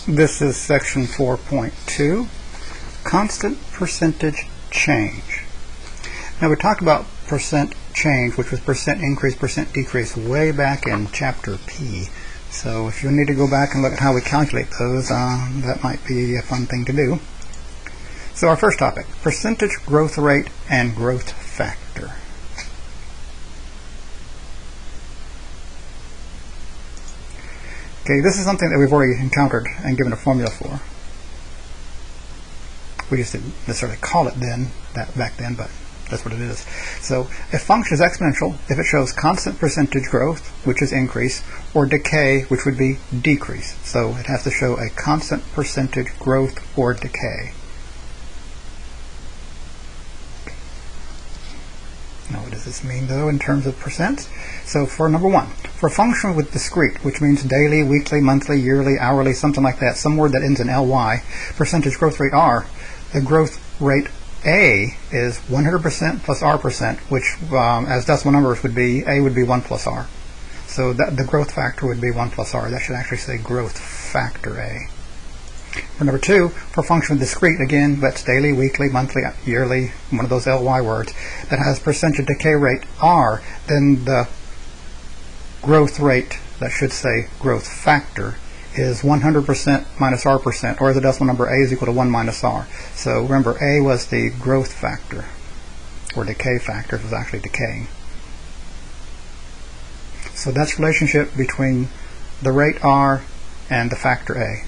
This is section 4.2, constant percentage change. Now we talked about percent change, which was percent increase, percent decrease, way back in chapter P. So if you need to go back and look at how we calculate those, that might be a fun thing to do. So our first topic, percentage growth rate and growth factor. Okay, this is something that we've already encountered and given a formula for. We just didn't necessarily call it back then, but that's what it is. So a function is exponential if it shows constant percentage growth, which is increase, or decay, which would be decrease. So it has to show a constant percentage growth or decay. Now what does this mean though in terms of percents? So for number one, for a function with discrete, which means daily, weekly, monthly, yearly, hourly, something like that, some word that ends in ly, percentage growth rate r, the growth rate a is 100% plus r%, which as decimal numbers would be, a would be 1 plus r. So that the growth factor would be 1 plus r. That should actually say growth factor a. For number two, for a function with discrete, again, that's daily, weekly, monthly, yearly, one of those ly words, that has percentage decay rate r, then the growth rate, that should say growth factor, is 100% minus r%, or as a decimal number, a is equal to 1 minus r. So remember, a was the growth factor, or decay factor, if it was actually decaying. So that's the relationship between the rate r and the factor a.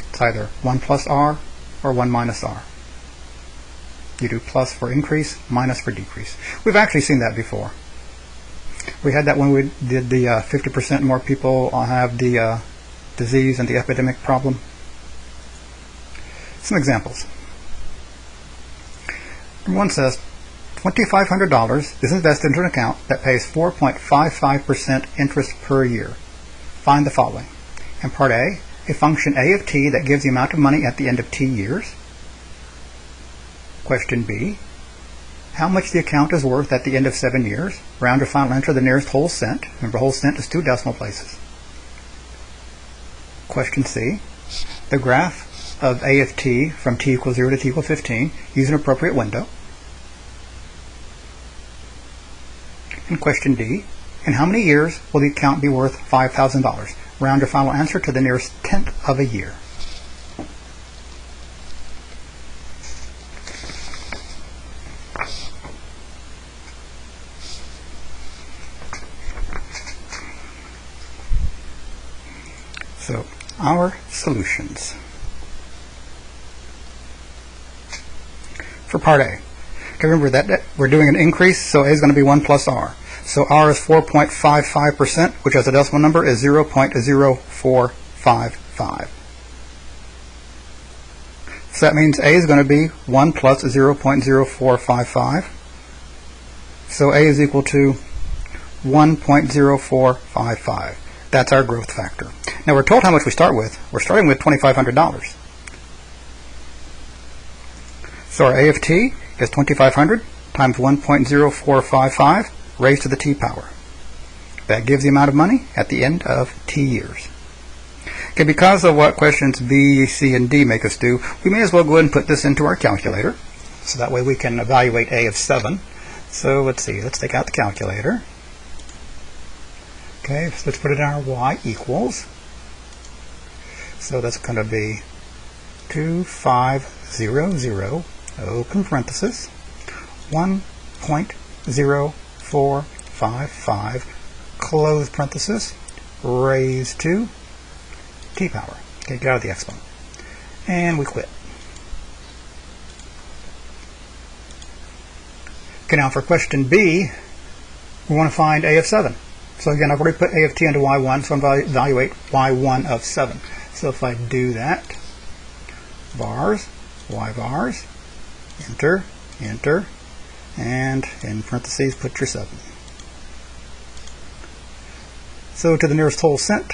It's either 1 plus r or 1 minus r. You do plus for increase, minus for decrease. We've actually seen that before. We had that when we did the 50% more people have the disease and the epidemic problem. Some examples. Number one says $2,500 is invested into an account that pays 4.55% interest per year. Find the following. In part A function a of t that gives the amount of money at the end of t years. Question B, how much the account is worth at the end of 7 years. Round or final answer the nearest whole cent. Remember, whole cent is 2 decimal places. Question C, the graph of a of t from t equals 0 to t equals 15. Use an appropriate window. And question D, in how many years will the account be worth $5,000? Round or final answer to the nearest tenth of a year. So, our solutions. For part A, okay, remember that we're doing an increase, so A is going to be 1 plus R. So R is 4.55%, which as a decimal number is 0.0455. So that means A is going to be 1 plus 0.0455. So A is equal to 1.0455. That's our growth factor. Now we're told how much we start with. We're starting with $2,500. So our A of t is 2,500 times 1.0455 raised to the t power. That gives the amount of money at the end of t years. Okay, because of what questions B, C, and D make us do, we may as well go ahead and put this into our calculator. So that way we can evaluate A of 7. So let's see, let's take out the calculator. Okay, so let's put it in our y equals. So that's going to be 2500, open parenthesis, 1.0455, close parenthesis, raised to t power. Okay, get out of the exponent. And we quit. Okay, now for question B, we want to find A of 7. So again, I've already put A of t into y1, so I'm going to evaluate y1 of 7. So if I do that, vars, y vars, enter, enter, and in parentheses put your 7. So to the nearest whole cent,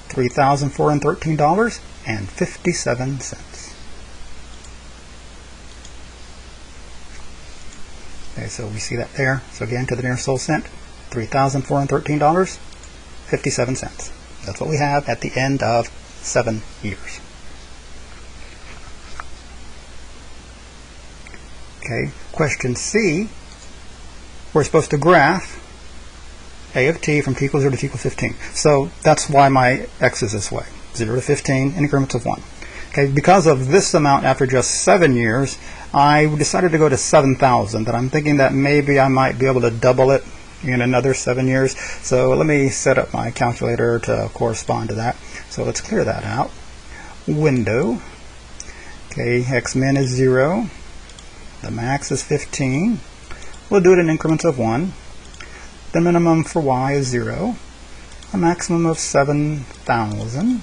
$3,413.57. Okay, so we see that there. So again, to the nearest whole cent, $3,413.57. That's what we have at the end of 7 years. Okay, question C, we're supposed to graph a of t from t equals 0 to t equals 15. So that's why my x is this way, 0 to 15 in increments of 1. Okay, because of this amount after just 7 years, I decided to go to 7,000, but I'm thinking that maybe I might be able to double it in another 7 years. So let me set up my calculator to correspond to that. So let's clear that out. Window. Okay, x min is 0. The max is 15. We'll do it in increments of 1. The minimum for y is 0. A maximum of 7,000.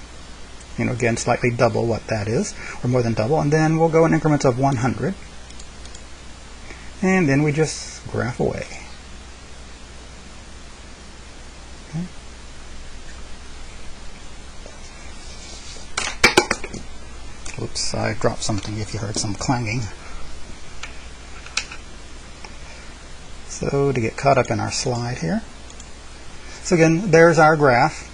Again, slightly double what that is, or more than double. And then we'll go in increments of 100. And then we just graph away. Okay. Oops, I dropped something if you heard some clanging. So to get caught up in our slide here. So again, there's our graph.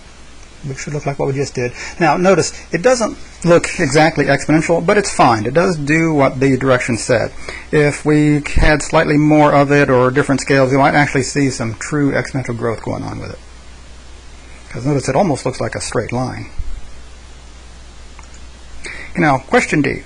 It should look like what we just did. Now notice, it doesn't look exactly exponential, but it's fine. It does do what the directions said. If we had slightly more of it or different scales, we might actually see some true exponential growth going on with it. Because notice it almost looks like a straight line. Now, question D.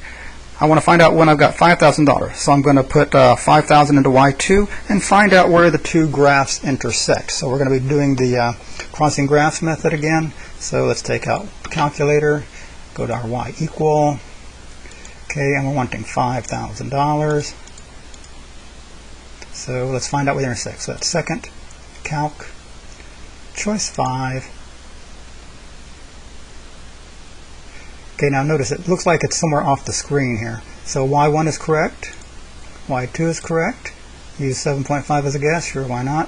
I want to find out when I've got $5,000. So I'm going to put 5,000 into Y2 and find out where the two graphs intersect. So we're going to be doing the crossing graphs method again. So let's take out the calculator, go to our Y equal. Okay, and we're wanting $5,000. So let's find out where they intersect. So that's second, calc, choice 5. Okay, now notice it looks like it's somewhere off the screen here. So Y1 is correct, Y2 is correct. Use 7.5 as a guess, sure, why not?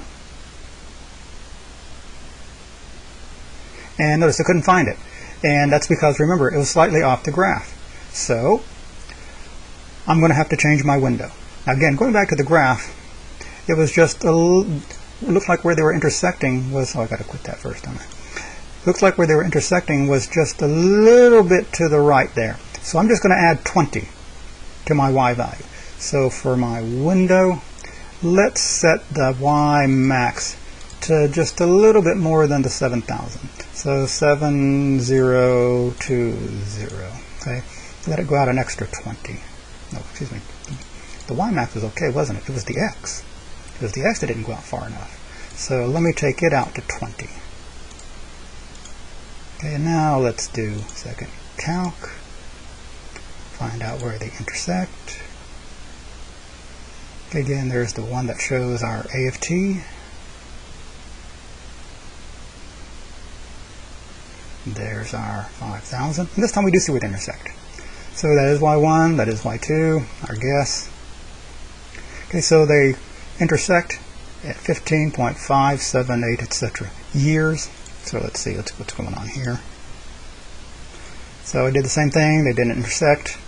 And notice I couldn't find it. And that's because, remember, it was slightly off the graph. So I'm going to have to change my window. Now again, going back to the graph, it was just it looked like where they were intersecting was, oh, I got to quit that first, don't I? Looks like where they were intersecting was just a little bit to the right there. So I'm just going to add 20 to my y value. So for my window, let's set the y max to just a little bit more than the 7,000. So 7020. Okay, let it go out an extra 20. No, excuse me. The y max was okay, wasn't it? It was the x. It was the x that didn't go out far enough. So let me take it out to 20. Okay, and now let's do second calc. Find out where they intersect. Okay, again, there's the one that shows our A of t. There's our 5,000. And this time we do see where they intersect. So that is y1, that is y2, our guess. Okay, so they intersect at 15.578, etc. years. So let's see what's going on here. So I did the same thing. They didn't intersect.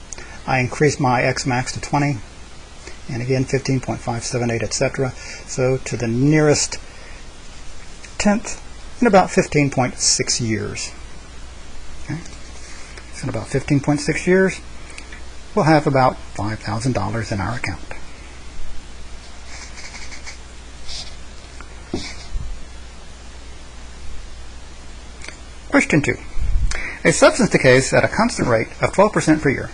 I increased my x max to 20. And again, 15.578, etc. So to the nearest tenth in about 15.6 years. Okay. So in about 15.6 years, we'll have about $5,000 in our account. Question 2. A substance decays at a constant rate of 12% per year.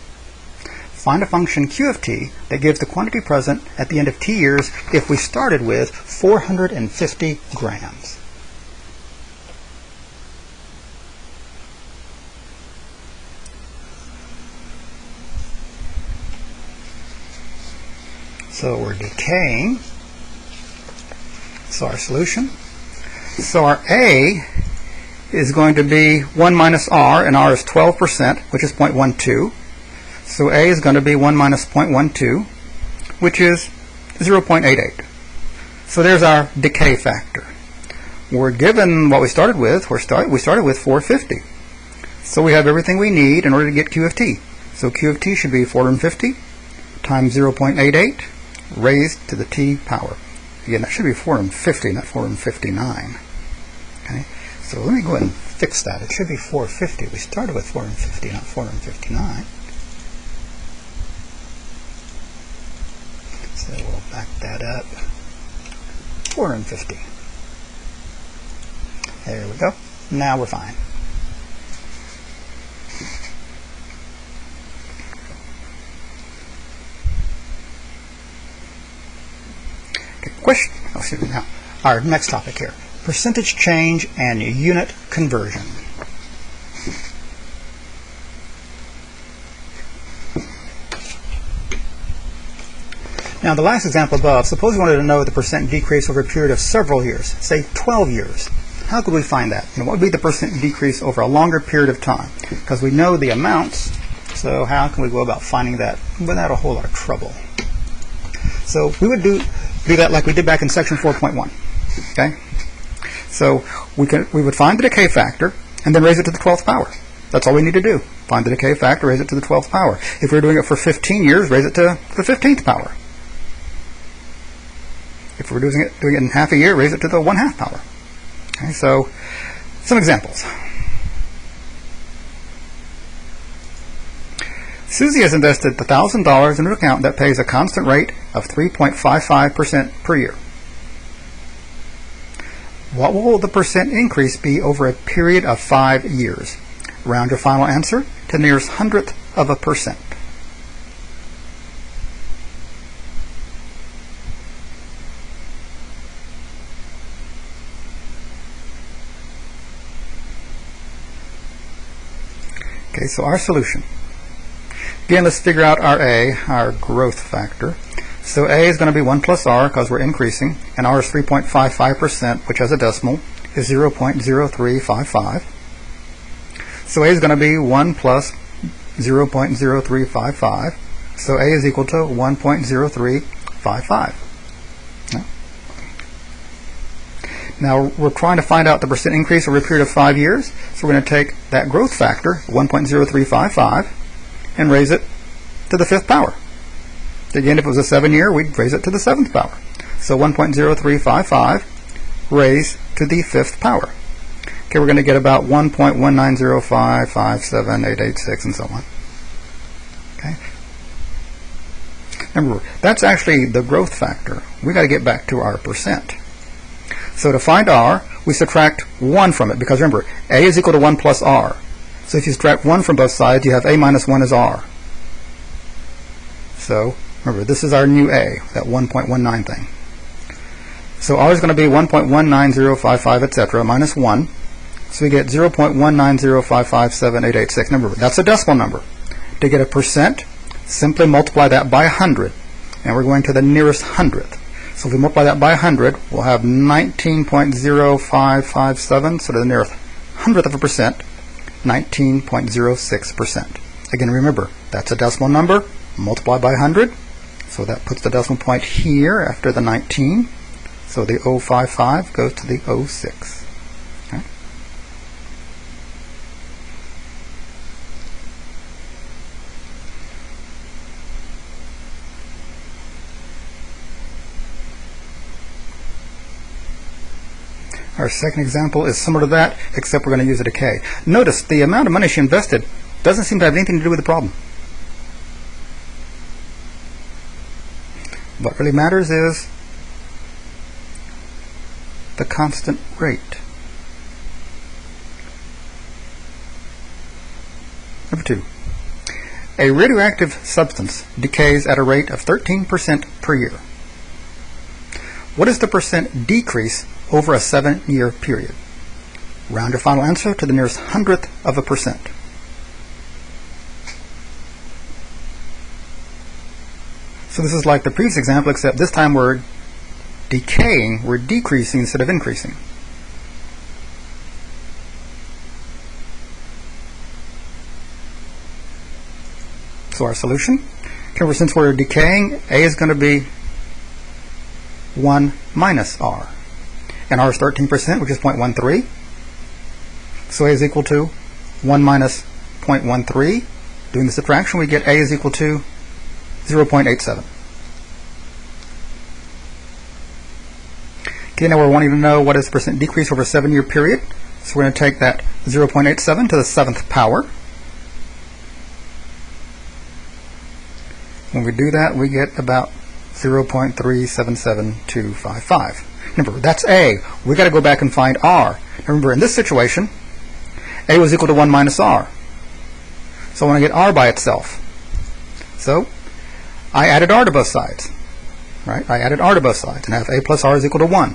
Find a function q of t that gives the quantity present at the end of t years if we started with 450 grams. So we're decaying. So our solution. So our A is going to be 1 minus r, and r is 12%, which is 0.12. So A is going to be 1 minus 0.12, which is 0.88. So there's our decay factor. We're given what we started with. We started with 450. So we have everything we need in order to get Q of t. So Q of t should be 450 times 0.88 raised to the t power. Again, that should be 450, not 459. Okay. So let me go ahead and fix that. It should be 450. We started with 450, not 459. up 450. There we go. Now we're fine. Okay, question. Oh, excuse me. Now, our next topic here: percentage change and unit conversion. Now, the last example above, suppose we wanted to know the percent decrease over a period of several years, say 12 years. How could we find that? What would be the percent decrease over a longer period of time? Because we know the amounts, so how can we go about finding that without a whole lot of trouble? So we would do that like we did back in section 4.1. Okay? So we would find the decay factor and then raise it to the 12th power. That's all we need to do. Find the decay factor, raise it to the 12th power. If we were doing it for 15 years, raise it to the 15th power. If we're doing it in half a year, raise it to the 1/2 power. Okay, so some examples. Susie has invested $1,000 in an account that pays a constant rate of 3.55% per year. What will the percent increase be over a period of 5 years? Round your final answer to the nearest hundredth of a percent. Okay, so our solution. Again, let's figure out our A, our growth factor. So A is going to be 1 plus R because we're increasing, and R is 3.55%, which has a decimal, is 0.0355. So A is going to be 1 plus 0.0355. So A is equal to 1.0355. Now we're trying to find out the percent increase over a period of 5 years, so we're going to take that growth factor, 1.0355, and raise it to the 5th power. Again, if it was a 7-year, we'd raise it to the 7th power. So 1.0355 raised to the 5th power. Okay, we're going to get about 1.190557886 and so on. Okay. Remember, that's actually the growth factor. We've got to get back to our percent. So to find R, we subtract 1 from it, because remember, A is equal to 1 plus R. So if you subtract 1 from both sides, you have A minus 1 is R. So remember, this is our new A, that 1.19 thing. So R is going to be 1.19055, etc., minus 1. So we get 0.190557886. Remember, that's a decimal number. To get a percent, simply multiply that by 100. And we're going to the nearest hundredth. So if we multiply that by 100, we'll have 19.0557, so to the nearest hundredth of a percent, 19.06%. Again, remember, that's a decimal number, multiplied by 100, so that puts the decimal point here after the 19, so the 055 goes to the 06. Okay. Our second example is similar to that, except we're going to use a decay. Notice the amount of money she invested doesn't seem to have anything to do with the problem. What really matters is the constant rate. Number 2. A radioactive substance decays at a rate of 13% per year. What is the percent decrease over a 7-year period? Round your final answer to the nearest hundredth of a percent. So this is like the previous example, except this time we're decaying, we're decreasing instead of increasing. So our solution, remember, since we're decaying, A is going to be 1 minus R. And R is 13%, which is 0.13. So A is equal to 1 minus 0.13. Doing the subtraction, we get A is equal to 0.87. Okay, now we're wanting to know what is the percent decrease over a 7-year period. So we're going to take that 0.87 to the 7th power. When we do that, we get about 0.377255. Remember, that's A. We got to go back and find R. Remember, in this situation, A was equal to 1 minus R. So I want to get R by itself. So I added R to both sides. Right? I added R to both sides and have A plus R is equal to 1.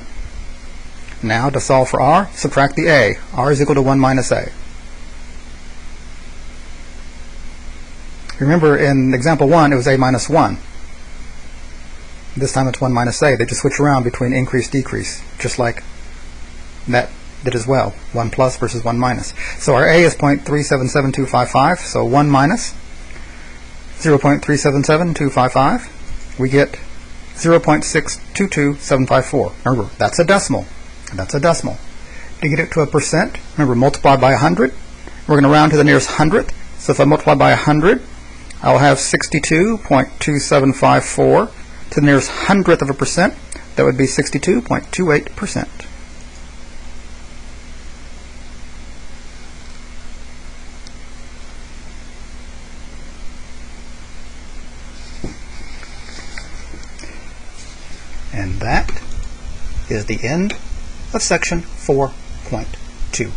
Now, to solve for R, subtract the A. R is equal to 1 minus A. Remember, in example 1, it was A minus 1. This time it's 1 minus A. They just switch around between increase, decrease, just like that did as well. 1 plus versus 1 minus. So our A is 0.377255, so 1 minus 0.377255, we get 0.622754. Remember, that's a decimal. That's a decimal. To get it to a percent, remember, multiply by 100. We're going to round to the nearest hundredth. So if I multiply by 100, I'll have 62.2754 to the nearest hundredth of a percent. That would be 62.28%. And that is the end of section 4.2.